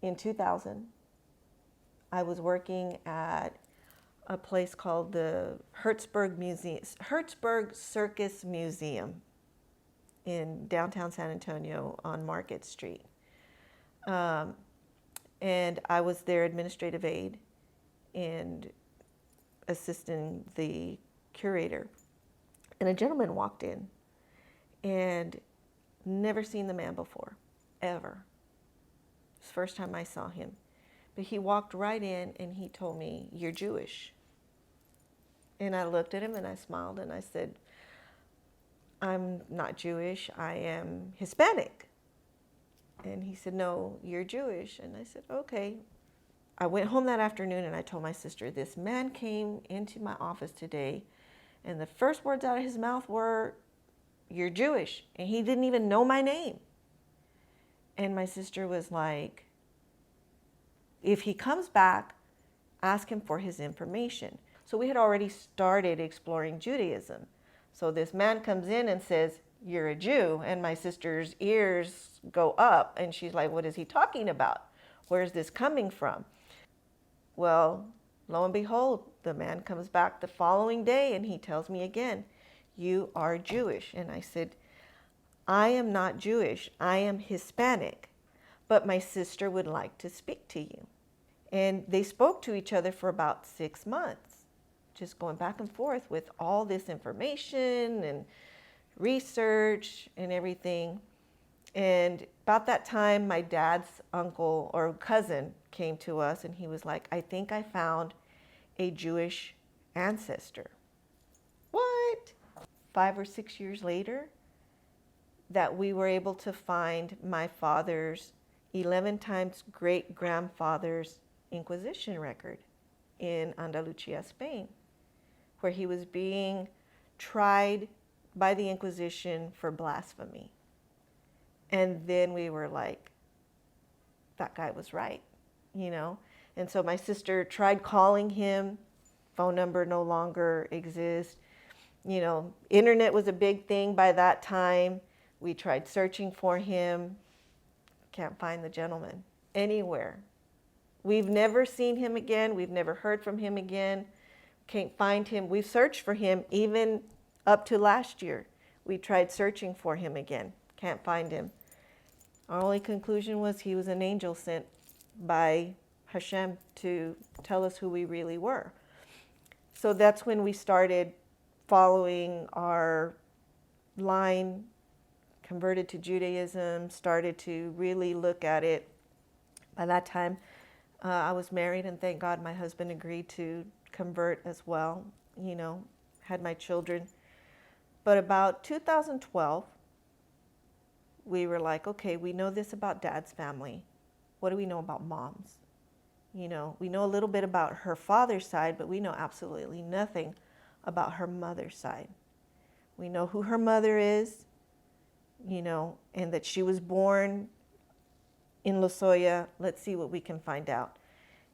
in 2000, I was working at a place called the Hertzberg Circus Museum in downtown San Antonio on Market Street. And I was their administrative aide and assisting the curator. And a gentleman walked in and never seen the man before, ever. It's the first time I saw him. But he walked right in and he told me, "You're Jewish." And I looked at him and I smiled and I said, "I'm not Jewish, I am Hispanic." And he said, "No, you're Jewish." And I said, "Okay." I went home that afternoon and I told my sister, "This man came into my office today and the first words out of his mouth were, 'You're Jewish.' And he didn't even know my name." And my sister was like, "If he comes back, ask him for his information." So we had already started exploring Judaism. So this man comes in and says, "You're a Jew." And my sister's ears go up and she's like, "What is he talking about? Where's this coming from?" Well, lo and behold, the man comes back the following day and he tells me again, "You are Jewish." And I said, "I am not Jewish. I am Hispanic, but my sister would like to speak to you." And they spoke to each other for about 6 months, just going back and forth with all this information and research and everything. And about that time, my dad's uncle or cousin came to us and he was like, "I think I found a Jewish ancestor." What? 5 or 6 years later, that we were able to find my father's 11 times great-grandfather's Inquisition record in Andalusia, Spain, where he was being tried by the Inquisition for blasphemy. And then we were like, that guy was right, you know? And so my sister tried calling him, phone number no longer exists. You know, internet was a big thing by that time. We tried searching for him, can't find the gentleman anywhere. We've never seen him again. We've never heard from him again. Can't find him. We've searched for him even up to last year. We tried searching for him again. Can't find him. Our only conclusion was he was an angel sent by Hashem to tell us who we really were. So that's when we started following our line, converted to Judaism, started to really look at it. By that time, I was married, and thank God my husband agreed to convert as well, you know, had my children. But about 2012, we were like, okay, we know this about Dad's family. What do we know about Mom's? You know, we know a little bit about her father's side, but we know absolutely nothing about her mother's side. We know who her mother is, you know, and that she was born in Lozoya. Let's see what we can find out.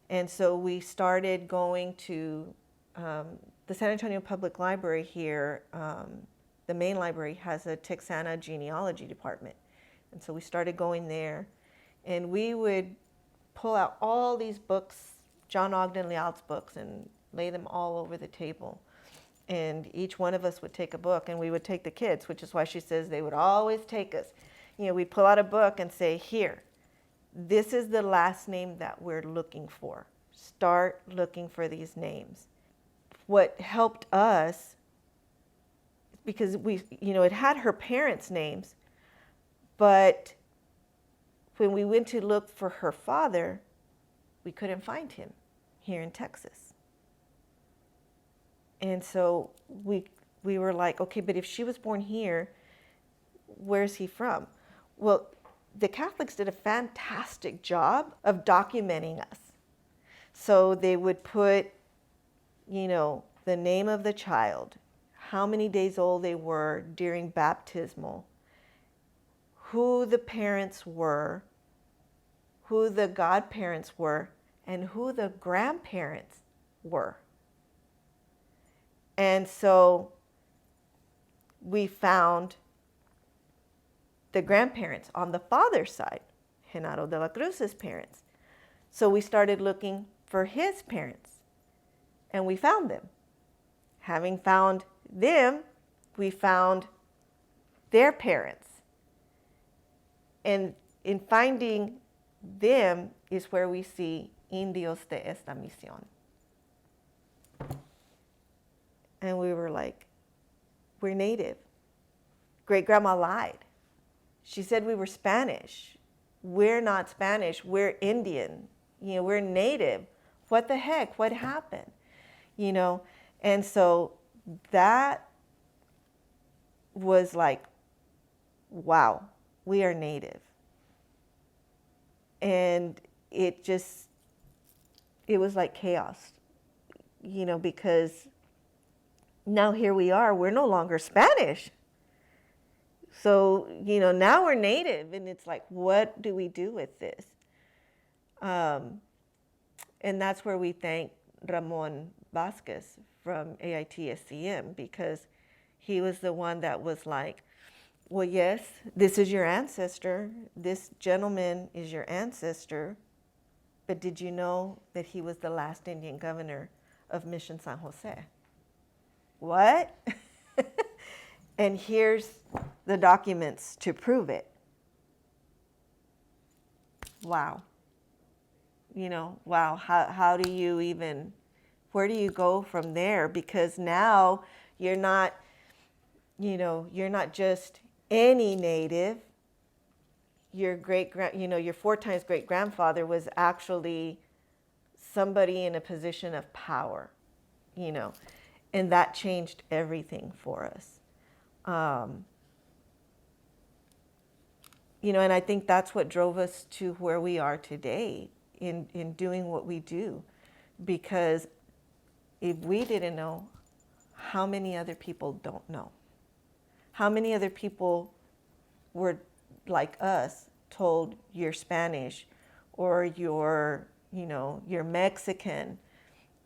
And so we started going to the San Antonio Public Library here. The main library has a Texana genealogy department. And so we started going there, and we would pull out all these books, John Ogden Leal's books, and lay them all over the table. And each one of us would take a book, and we would take the kids, which is why she says they would always take us. You know, we'd pull out a book and say, "Here, this is the last name that we're looking for. Start looking for these names." What helped us, because we, you know, it had her parents' names, but when we went to look for her father, we couldn't find him here in Texas. And so we were like, okay, but if she was born here, where's he from? Well, the Catholics did a fantastic job of documenting us. So they would put, you know, the name of the child, how many days old they were during baptismal, who the parents were, who the godparents were, and who the grandparents were. And so we found the grandparents on the father's side, Genaro de la Cruz's parents. So we started looking for his parents, and we found them. Having found them, we found their parents. And in finding them is where we see indios de esta misión. And we were like, we're native. Great grandma lied. She said we were Spanish. We're not Spanish. We're Indian. We're native. What the heck? What happened? And so that was like, wow, we are native. And it was like chaos, because now here we are, we're no longer Spanish. So, now we're native, and it's like, what do we do with this? And that's where we thank Ramon Vasquez from AIT-SCM, because he was the one that was like, well, yes, this is your ancestor. This gentleman is your ancestor. But did you know that he was the last Indian governor of Mission San Jose? What? And here's the documents to prove it. Wow. Wow. How do you even, where do you go from there? Because now you're not just any native. Your your 4 times great grandfather was actually somebody in a position of power, and that changed everything for us. And I think that's what drove us to where we are today in doing what we do. Because if we didn't know, how many other people don't know? How many other people were like us told you're Spanish or you're Mexican?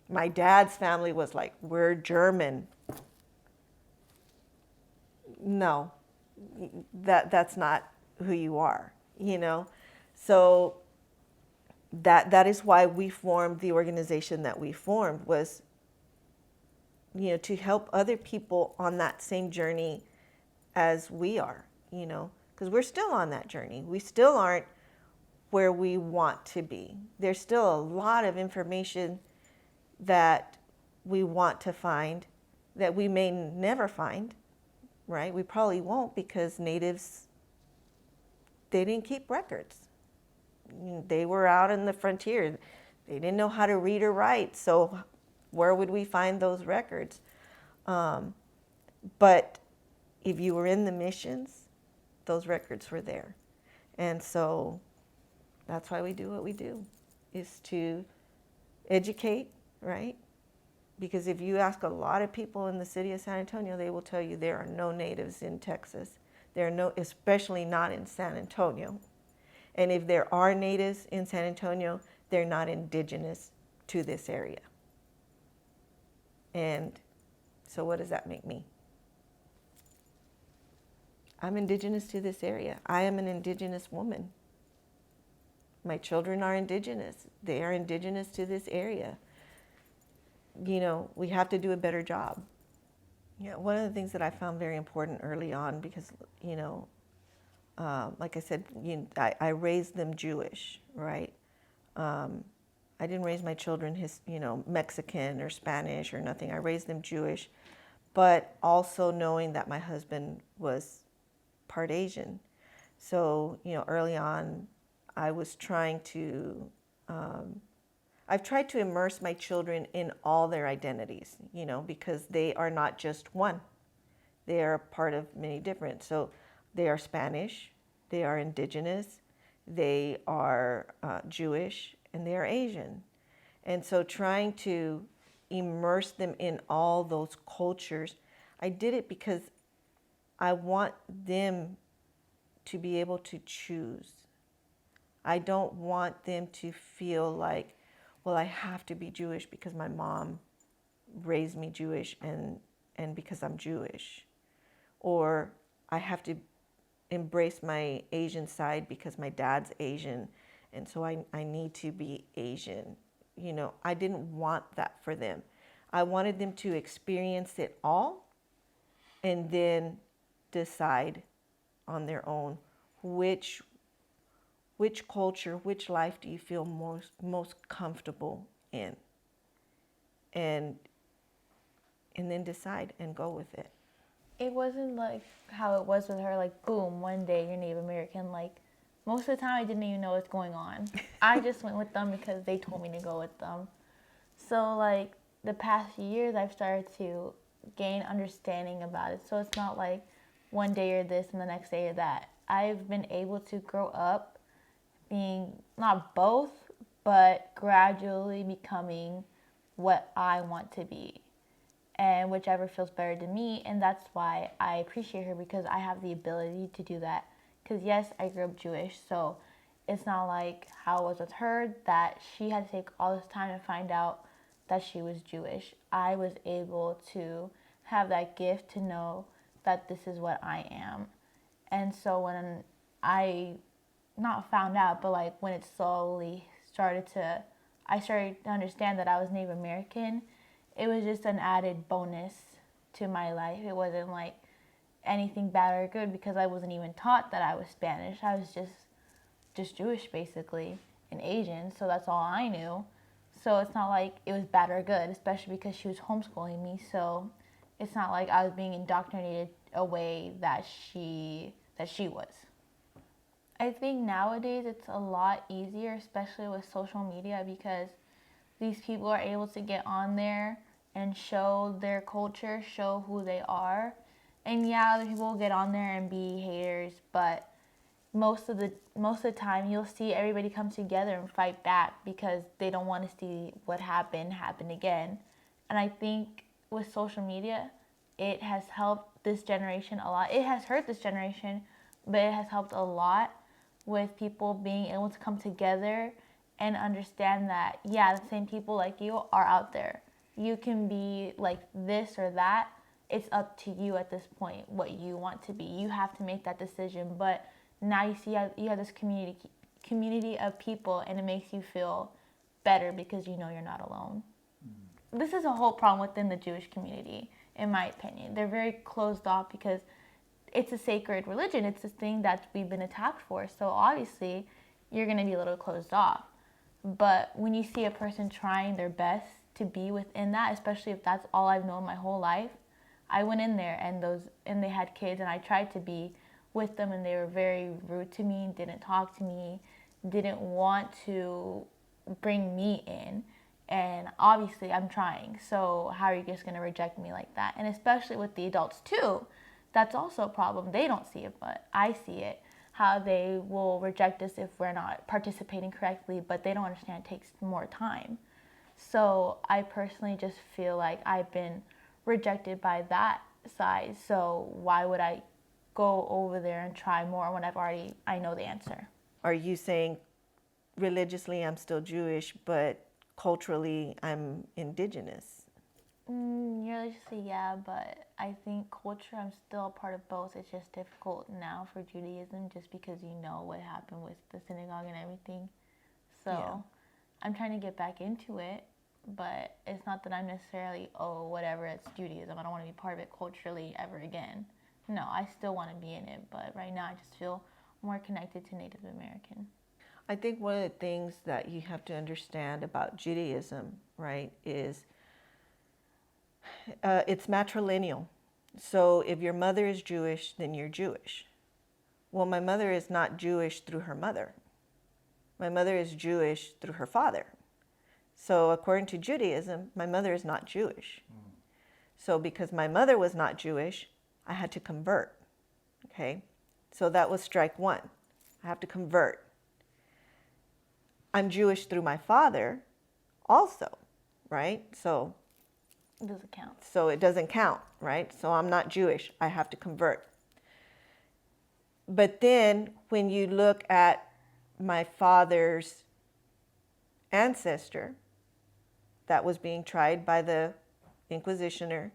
My dad's family was like, we're German. No, that's not who you are, So that is why we formed the organization that we formed, was, to help other people on that same journey as we are, because we're still on that journey. We still aren't where we want to be. There's still a lot of information that we want to find that we may never find, right? We probably won't, because natives, they didn't keep records. They were out in the frontier. They didn't know how to read or write. So where would we find those records? But if you were in the missions, those records were there. And so that's why we do what we do, is to educate, right? Because if you ask a lot of people in the city of San Antonio, they will tell you there are no natives in Texas. There are no, especially not in San Antonio. And if there are natives in San Antonio, they're not indigenous to this area. And so what does that make me? I'm indigenous to this area. I am an indigenous woman. My children are indigenous. They are indigenous to this area. We have to do a better job. One of the things that I found very important early on, because, like I said, I raised them Jewish, right? I didn't raise my children Mexican or Spanish or nothing. I raised them Jewish, but also knowing that my husband was part Asian. So, early on, I was trying to, I've tried to immerse my children in all their identities, because they are not just one. They are part of many different. So they are Spanish, they are indigenous, they are Jewish, and they are Asian. And so trying to immerse them in all those cultures, I did it because I want them to be able to choose. I don't want them to feel like, well, I have to be Jewish because my mom raised me Jewish and because I'm Jewish. Or I have to embrace my Asian side because my dad's Asian and so I need to be Asian. You know, I didn't want that for them. I wanted them to experience it all and then decide on their own which culture, which life do you feel most comfortable in, and then decide and go with it. It wasn't like how it was with her, like, boom, one day you're Native American. Like, most of the time I didn't even know what's going on. I just went with them because they told me to go with them. So, like, the past few years I've started to gain understanding about it. So it's not like one day you're this and the next day you're that. I've been able to grow up being not both, but gradually becoming what I want to be, and whichever feels better to me. And that's why I appreciate her, because I have the ability to do that. Because yes, I grew up Jewish, so it's not like how it was with her, that she had to take all this time to find out that she was Jewish. I was able to have that gift to know that this is what I am. And so when I not found out, but like when it slowly I started to understand that I was Native American, it was just an added bonus to my life. It wasn't like anything bad or good, because I wasn't even taught that I was Spanish. I was just Jewish, basically, and Asian, so that's all I knew. So it's not like it was bad or good, especially because she was homeschooling me. So it's not like I was being indoctrinated a way that she was. I think nowadays it's a lot easier, especially with social media, because these people are able to get on there and show their culture, show who they are. And yeah, other people will get on there and be haters, but most of the time you'll see everybody come together and fight back, because they don't want to see what happened happen again. And I think with social media, it has helped this generation a lot. It has hurt this generation, but it has helped a lot with people being able to come together and understand that, yeah, the same people like you are out there. You can be like this or that. It's up to you at this point what you want to be. You have to make that decision. But now you see you have this community of people, and it makes you feel better because you know you're not alone. Mm-hmm. This is a whole problem within the Jewish community, in my opinion. They're very closed off because it's a sacred religion. It's a thing that we've been attacked for. So obviously, you're going to be a little closed off. But when you see a person trying their best to be within that, especially if that's all I've known my whole life, I went in there and they had kids, and I tried to be with them, and they were very rude to me, didn't talk to me, didn't want to bring me in. And obviously I'm trying. So how are you just going to reject me like that? And especially with the adults too, that's also a problem. They don't see it, but I see it. How they will reject us if we're not participating correctly, but they don't understand it takes more time. So I personally just feel like I've been rejected by that side. So why would I go over there and try more when I know the answer? Are you saying religiously I'm still Jewish, but culturally I'm indigenous? Religiously, yeah, but I think culture, I'm still a part of both. It's just difficult now for Judaism, just because you know what happened with the synagogue and everything. So yeah. I'm trying to get back into it, but it's not that I'm necessarily, whatever, it's Judaism. I don't want to be part of it culturally ever again. No, I still want to be in it, but right now I just feel more connected to Native American. I think one of the things that you have to understand about Judaism, right, is it's matrilineal. So if your mother is Jewish, then you're Jewish. Well, my mother is not Jewish through her mother. My mother is Jewish through her father. So according to Judaism, my mother is not Jewish. So because my mother was not Jewish, I had to convert. Okay? So that was strike one. I have to convert. I'm Jewish through my father also, right? So it doesn't count. So it doesn't count, right? So I'm not Jewish. I have to convert. But then when you look at my father's ancestor that was being tried by the Inquisitioner,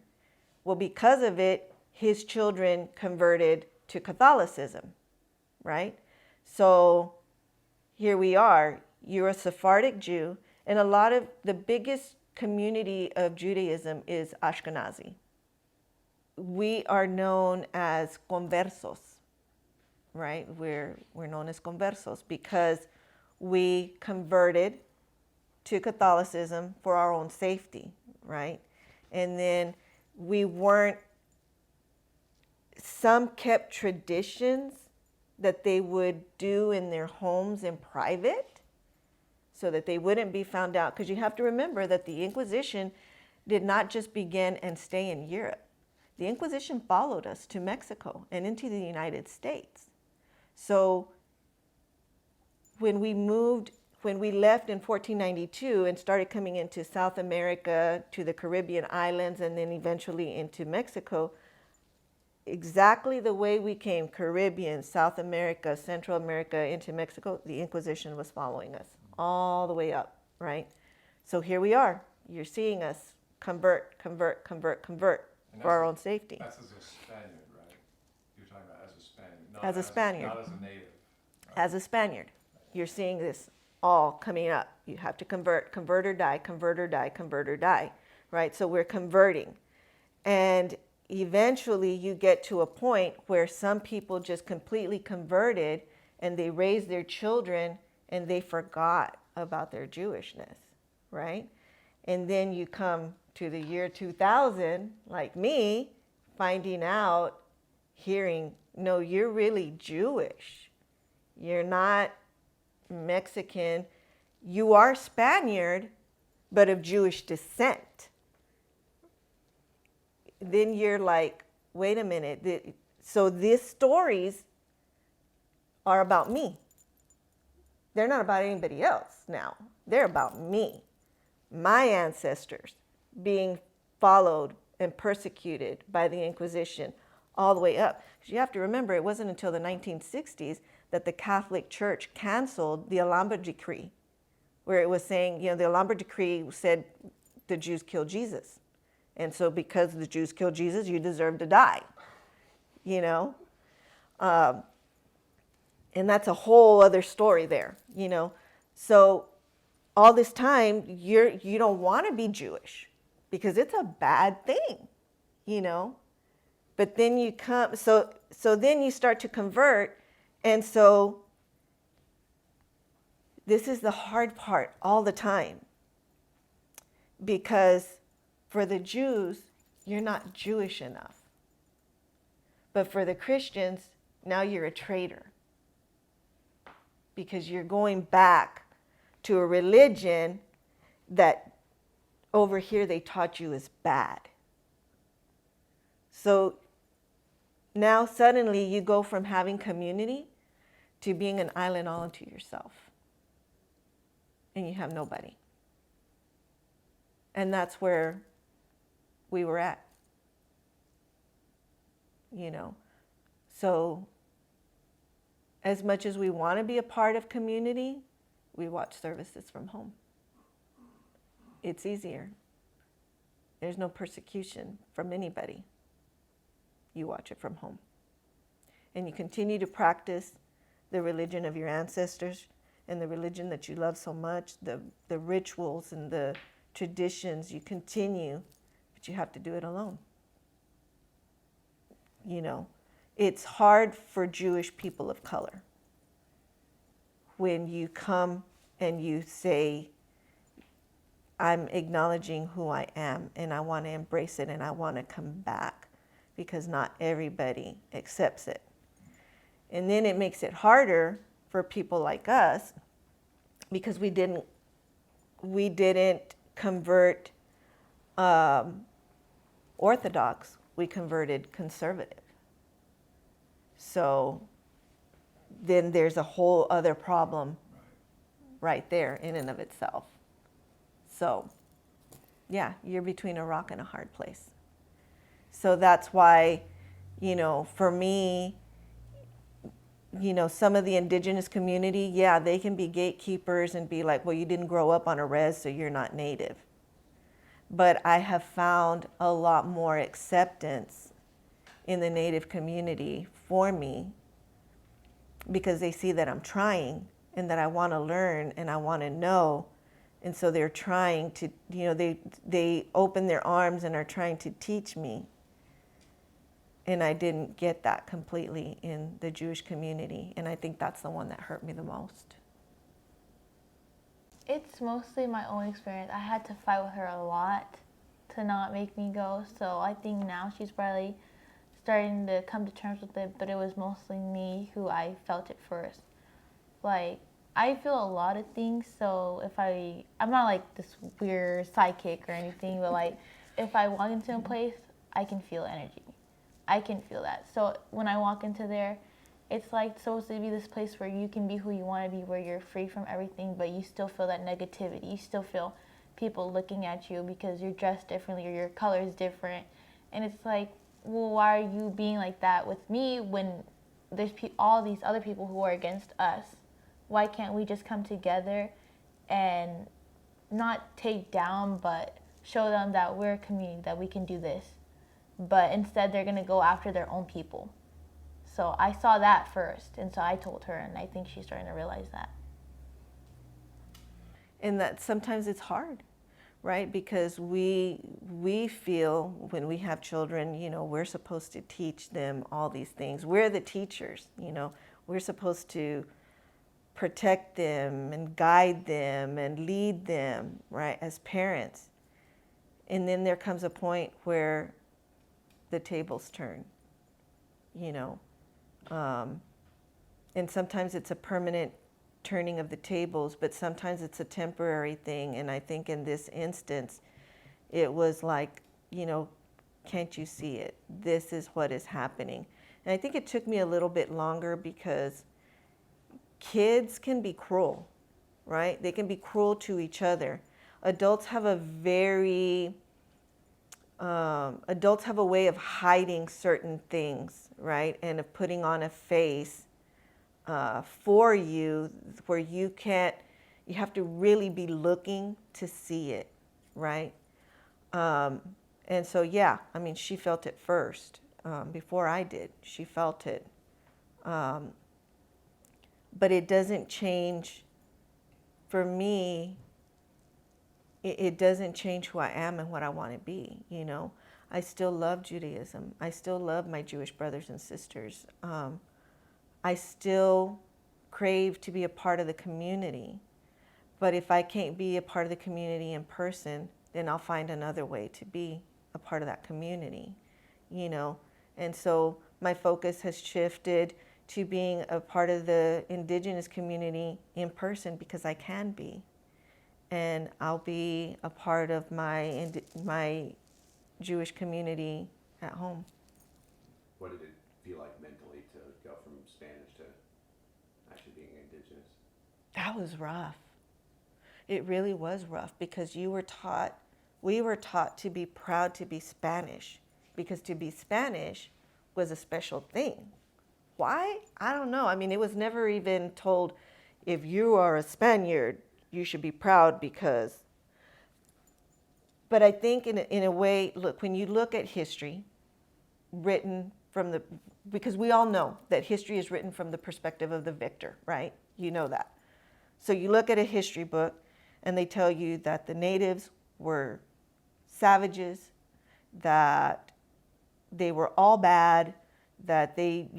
well, because of it, his children converted to Catholicism, right? So here we are. You're a Sephardic Jew, and a lot of the biggest community of Judaism is Ashkenazi. We are known as conversos, right? We're known as conversos because we converted to Catholicism for our own safety, right? And then some kept traditions that they would do in their homes in private so that they wouldn't be found out. Because you have to remember that the Inquisition did not just begin and stay in Europe. The Inquisition followed us to Mexico and into the United States. So when we left in 1492 and started coming into South America, to the Caribbean islands, and then eventually into Mexico, exactly the way we came, Caribbean, South America, Central America, into Mexico, the Inquisition was following us all the way up, right? So here we are. You're seeing us convert for our own safety. That's as a Spaniard, right? You're talking about as a Spaniard. As a Spaniard. Not as a native. Right? As a Spaniard. You're seeing this all coming up. You have to convert or die, convert or die, convert or die, right? So we're converting. And eventually you get to a point where some people just completely converted and they raised their children and they forgot about their Jewishness, right? And then you come to the year 2000, like me, finding out, hearing, no, you're really Jewish. You're not Mexican. You are Spaniard, but of Jewish descent. Then you're like, wait a minute. So these stories are about me. They're not about anybody else now. They're about me, my ancestors being followed and persecuted by the Inquisition all the way up. Because you have to remember, it wasn't until the 1960s that the Catholic Church canceled the Alhambra Decree, where it was saying, the Alhambra Decree said the Jews killed Jesus. And so because the Jews killed Jesus, you deserve to die, And that's a whole other story there, So all this time, you don't want to be Jewish because it's a bad thing, But then you come, so then you start to convert. And so this is the hard part all the time. Because for the Jews, you're not Jewish enough. But for the Christians, now you're a traitor. Because you're going back to a religion that over here they taught you is bad. So now suddenly you go from having community to being an island all unto yourself. And you have nobody. And that's where we were at. So as much as we want to be a part of community, we watch services from home. It's easier. There's no persecution from anybody. You watch it from home. And you continue to practice the religion of your ancestors and the religion that you love so much, the rituals and the traditions, you continue, but you have to do it alone. It's hard for Jewish people of color when you come and you say, I'm acknowledging who I am and I want to embrace it and I want to come back, because not everybody accepts it. And then it makes it harder for people like us because we didn't convert Orthodox, we converted conservative. So then there's a whole other problem right there in and of itself. So yeah, you're between a rock and a hard place. So that's why, for me, some of the indigenous community, yeah, they can be gatekeepers and be like, well, you didn't grow up on a res, so you're not native. But I have found a lot more acceptance in the native community for me because they see that I'm trying and that I want to learn and I want to know. And so they're trying to, they open their arms and are trying to teach me. And I didn't get that completely in the Jewish community. And I think that's the one that hurt me the most. It's mostly my own experience. I had to fight with her a lot to not make me go. So I think now she's probably starting to come to terms with it, but it was mostly me who I felt it first. Like, I feel a lot of things, so if I'm not like this weird psychic or anything, but like if I walk into a place, I can feel energy. I can feel that. So when I walk into there, it's like supposed to be this place where you can be who you want to be, where you're free from everything, but you still feel that negativity. You still feel people looking at you because you're dressed differently or your color is different. And it's like, well, why are you being like that with me when there's all these other people who are against us? Why can't we just come together and not take down, but show them that we're a community, that we can do this? But instead, they're going to go after their own people. So I saw that first, and so I told her, and I think she's starting to realize that. And that sometimes it's hard, right? Because we feel when we have children, we're supposed to teach them all these things. We're the teachers, we're supposed to protect them and guide them and lead them, right, as parents. And then there comes a point where the tables turn, and sometimes it's a permanent turning of the tables, but sometimes it's a temporary thing. And I think in this instance, it was like, can't you see it? This is what is happening. And I think it took me a little bit longer because kids can be cruel, right? They can be cruel to each other. Adults have a way of hiding certain things, right? And of putting on a face for you where you have to really be looking to see it, right? And so, yeah, she felt it first before I did. She felt it. But it doesn't change, for me, it doesn't change who I am and what I want to be, I still love Judaism. I still love my Jewish brothers and sisters. I still crave to be a part of the community. But if I can't be a part of the community in person, then I'll find another way to be a part of that community, And so my focus has shifted to being a part of the indigenous community in person because I can be. And I'll be a part of my Jewish community at home. What did it feel like mentally to go from Spanish to actually being indigenous? That was rough. It really was rough because we were taught to be proud to be Spanish because to be Spanish was a special thing. Why? I don't know. It was never even told, if you are a Spaniard, you should be proud because. But I think in a way, look, when you look at history written because we all know that history is written from the perspective of the victor, right? You know that. So you look at a history book and they tell you that the natives were savages, that they were all bad, that they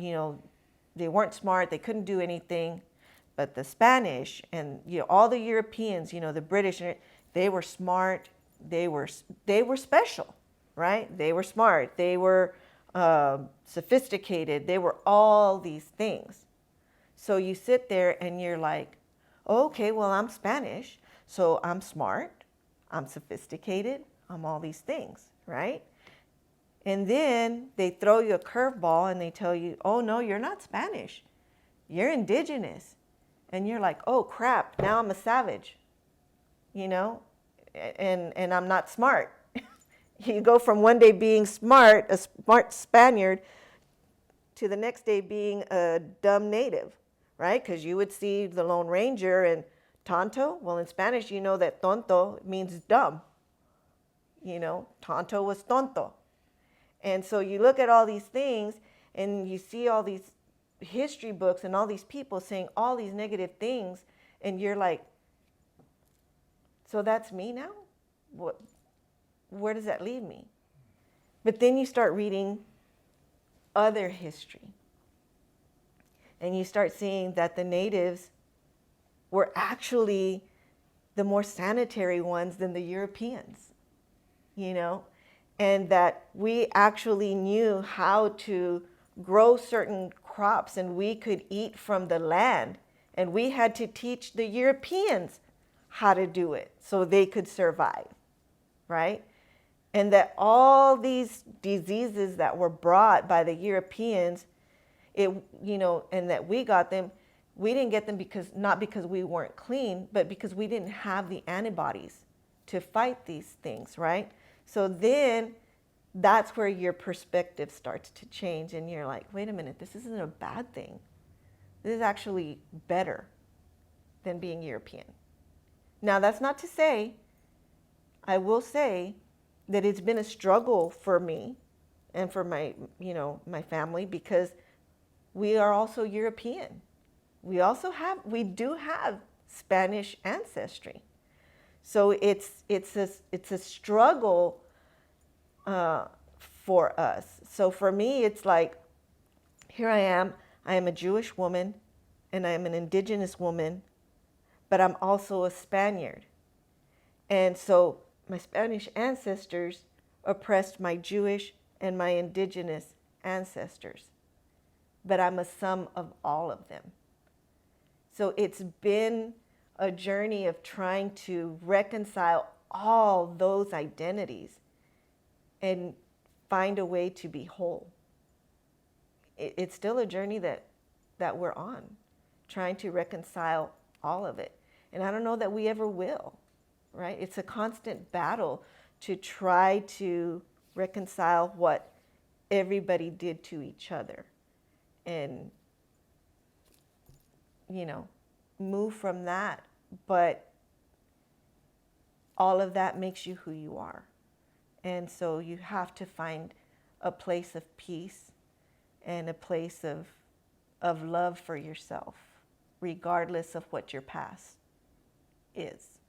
weren't smart, they couldn't do anything. But the Spanish and all the Europeans, the British, they were smart, they were special, right? They were smart, they were sophisticated, they were all these things. So you sit there and you're like, okay, well, I'm Spanish, so I'm smart, I'm sophisticated, I'm all these things, right? And then they throw you a curveball and they tell you, oh no, you're not Spanish, you're indigenous. And you're like, oh crap, now I'm a savage, and I'm not smart. You go from one day being smart, a smart Spaniard, to the next day being a dumb native, right? Because you would see the Lone Ranger and tonto. Well, in Spanish, you know that tonto means dumb. Tonto was tonto. And so you look at all these things and you see all these history books and all these people saying all these negative things, and you're like, so that's me now? What? Where does that leave me? But then you start reading other history, and you start seeing that the natives were actually the more sanitary ones than the Europeans, you know, and that we actually knew how to grow certain crops and we could eat from the land, and we had to teach the Europeans how to do it so they could survive, right? And that all these diseases that were brought by the Europeans, and that we got them, we didn't get them not because we weren't clean, but because we didn't have the antibodies to fight these things, right? So then that's where your perspective starts to change, and you're like, wait a minute, this isn't a bad thing. This is actually better than being European. Now, that's not to say, I will say that it's been a struggle for me and for my family, because we are also European. We do have Spanish ancestry. So it's a struggle for us. So for me, it's like, here I am a Jewish woman, and I am an indigenous woman, but I'm also a Spaniard. And so my Spanish ancestors oppressed my Jewish and my indigenous ancestors, but I'm a sum of all of them. So it's been a journey of trying to reconcile all those identities and find a way to be whole. It's still a journey that we're on, trying to reconcile all of it. And I don't know that we ever will, right? It's a constant battle to try to reconcile what everybody did to each other and, move from that. But all of that makes you who you are. And so you have to find a place of peace and a place of love for yourself, regardless of what your past is.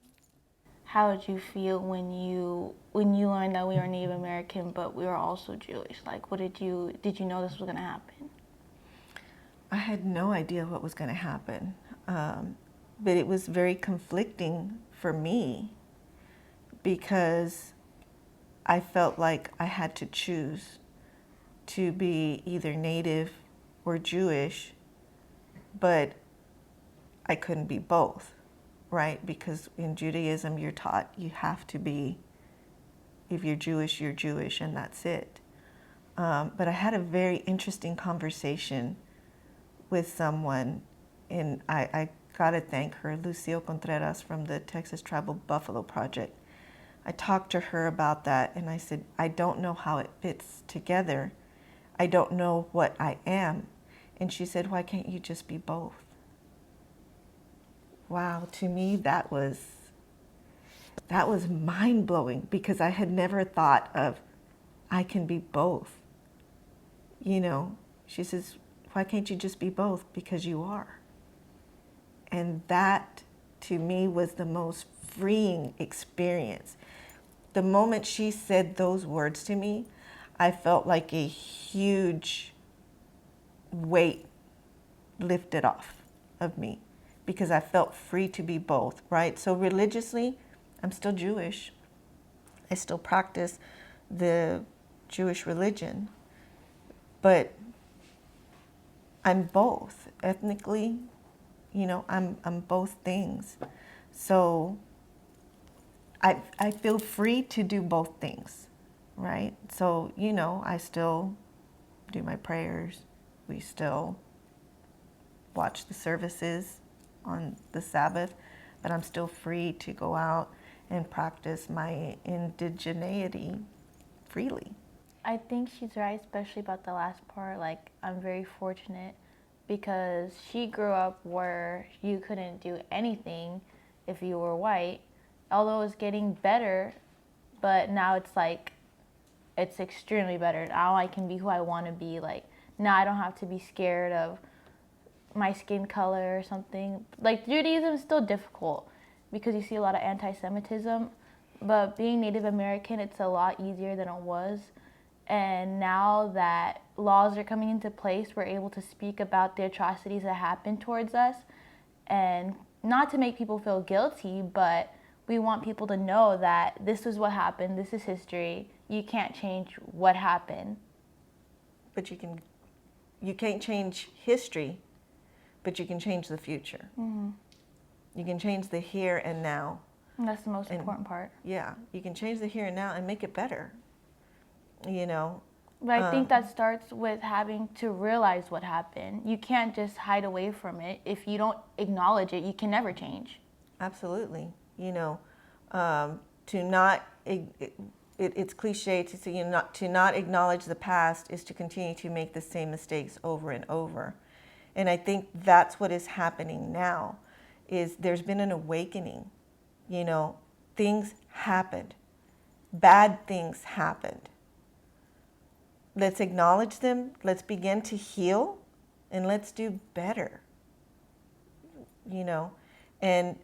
How did you feel when you learned that we were Native American, but we were also Jewish? Like, did you know this was going to happen? I had no idea what was going to happen, but it was very conflicting for me, because I felt like I had to choose to be either Native or Jewish, but I couldn't be both, right? Because in Judaism, you're taught you have to be, if you're Jewish, and that's it. But I had a very interesting conversation with someone, and I gotta thank her, Lucille Contreras from the Texas Tribal Buffalo Project. I talked to her about that, and I said, I don't know how it fits together. I don't know what I am. And she said, why can't you just be both? Wow, to me that was mind-blowing, because I had never thought of, I can be both. She says, why can't you just be both? Because you are. And that, to me, was the most freeing experience. The moment she said those words to me, I felt like a huge weight lifted off of me, because I felt free to be both, right? So religiously, I'm still Jewish. I still practice the Jewish religion, but I'm both. Ethnically, I'm both things. So I feel free to do both things, right? So, I still do my prayers. We still watch the services on the Sabbath, but I'm still free to go out and practice my indigeneity freely. I think she's right, especially about the last part. Like, I'm very fortunate because she grew up where you couldn't do anything if you were white, although it's getting better, but now it's like, it's extremely better. Now I can be who I want to be. Like, now I don't have to be scared of my skin color or something. Like, Judaism is still difficult because you see a lot of anti-Semitism, but being Native American, it's a lot easier than it was. And now that laws are coming into place, we're able to speak about the atrocities that happened towards us, and not to make people feel guilty, but we want people to know that this is what happened, this is history. You can't change what happened. But you can't change history, but you can change the future. You can change the here and now. And that's the most important part. Yeah, you can change the here and now and make it better. You know. But I think that starts with having to realize what happened. You can't just hide away from it. If you don't acknowledge it, you can never change. Absolutely. You know, to not, it's cliche to say, to not acknowledge the past is to continue to make the same mistakes over and over. And I think that's what is happening now, is there's been an awakening. You know, things happened. Bad things happened. Let's acknowledge them. Let's begin to heal, and let's do better. You know, and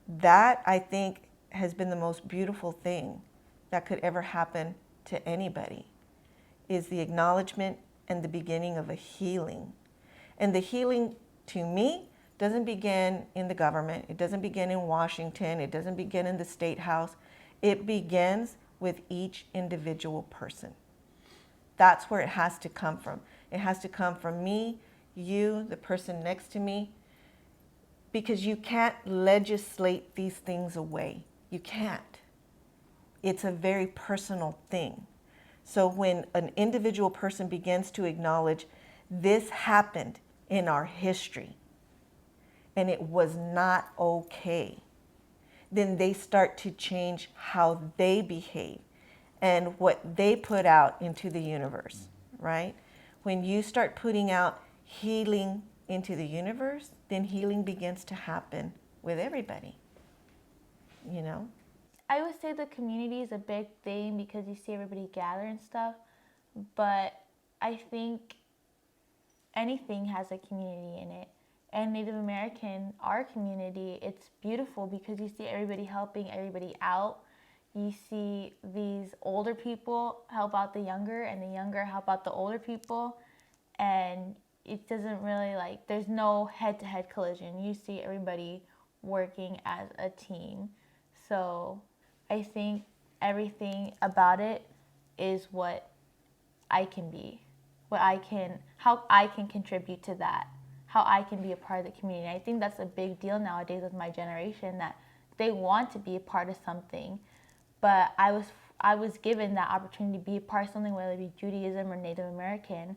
that, I think, has been the most beautiful thing that could ever happen to anybody, is the acknowledgement and the beginning of a healing. And the healing, to me, doesn't begin in the government. It doesn't begin in Washington. It doesn't begin in the State House. It begins with each individual person. That's where it has to come from. It has to come from me, you, the person next to me, because you can't legislate these things away. You can't. It's a very personal thing. So when an individual person begins to acknowledge this happened in our history and it was not okay, then they start to change how they behave and what they put out into the universe, right? When you start putting out healing into the universe, then healing begins to happen with everybody, you know? I would say the community is a big thing because you see everybody gather and stuff, but I think anything has a community in it. And Native American, our community, it's beautiful because you see everybody helping everybody out. You see these older people help out the younger, and the younger help out the older people. And it doesn't really, like, there's no head-to-head collision. You see everybody working as a team. So I think everything about it is what I can be, how I can contribute to that, how I can be a part of the community. I think that's a big deal nowadays with my generation, that they want to be a part of something. But I was given that opportunity to be a part of something, whether it be Judaism or Native American.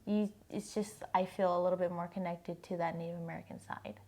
It's just, I feel a little bit more connected to that Native American side.